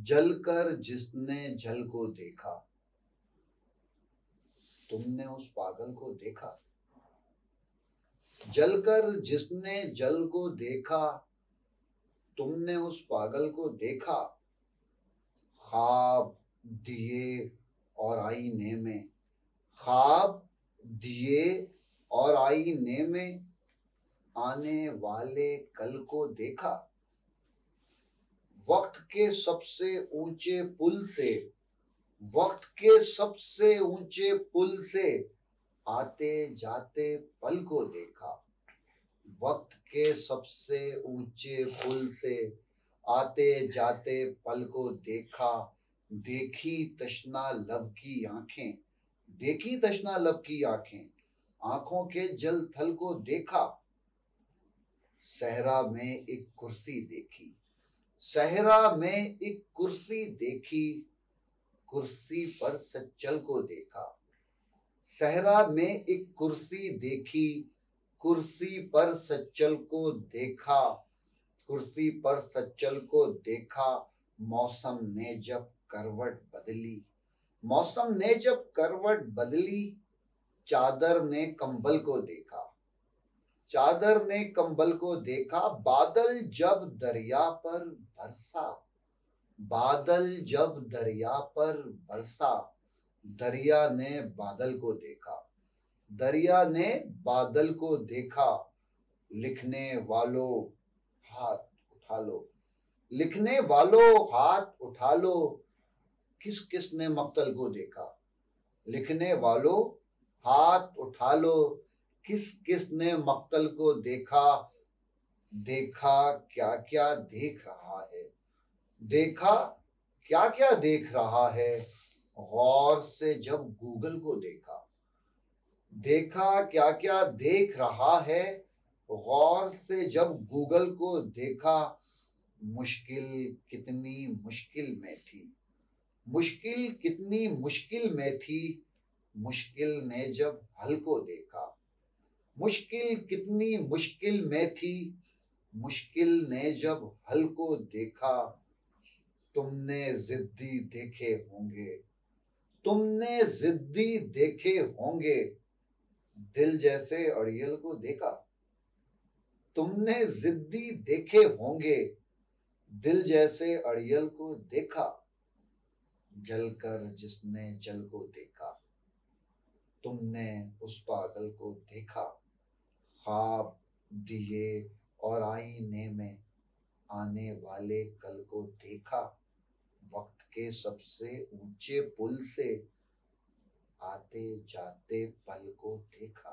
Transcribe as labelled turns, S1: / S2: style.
S1: जलकर जिसने जल को देखा, तुमने उस पागल को देखा। जलकर जिसने जल को देखा, तुमने उस पागल को देखा। ख्वाब दिए और आईने में, ख्वाब दिए और आईने में आने वाले कल को देखा। वक्त के सबसे ऊंचे पुल से, वक्त के सबसे ऊंचे पुल से आते जाते पल को देखा। वक्त के सबसे ऊंचे पुल से आते जाते पल को देखा। देखी तशना लब की आंखें, देखी तशना लब की आंखें, आंखों के जल थल को देखा। सहरा में एक कुर्सी देखी, सहरा में एक कुर्सी देखी, कुर्सी पर सच्चल को देखा। सहरा में एक कुर्सी देखी, कुर्सी पर सच्चल को देखा, कुर्सी पर सच्चल को देखा। मौसम ने जब करवट बदली, मौसम ने जब करवट बदली, चादर ने कंबल को देखा, चादर ने कंबल को देखा। बादल जब दरिया पर बरसा, बादल जब दरिया पर बरसा, दरिया ने बादल को देखा, दरिया ने बादल को देखा। लिखने वालों हाथ उठा लो, लिखने वालों हाथ उठा लो, किस किस ने मक्तल को देखा। लिखने वालों हाथ उठा लो, किस किस ने मक्तल को देखा। देखा क्या क्या देख रहा है, देखा क्या क्या देख रहा है, गौर से जब गूगल को देखा। देखा क्या क्या देख रहा है, गौर से जब गूगल को देखा। मुश्किल कितनी मुश्किल में थी, मुश्किल कितनी मुश्किल में थी, मुश्किल ने जब हल को देखा। मुश्किल कितनी मुश्किल में थी, मुश्किल ने जब हल को देखा। तुमने जिद्दी देखे होंगे, तुमने जिद्दी देखे होंगे, दिल जैसे अड़ियल को देखा। तुमने जिद्दी देखे होंगे, दिल जैसे अड़ियल को देखा। जलकर जिसने जल को देखा, तुमने उस पागल को देखा। ख्वाब दिए और आईने में आने वाले कल को देखा। वक्त के सबसे ऊंचे पुल से आते जाते पल को देखा।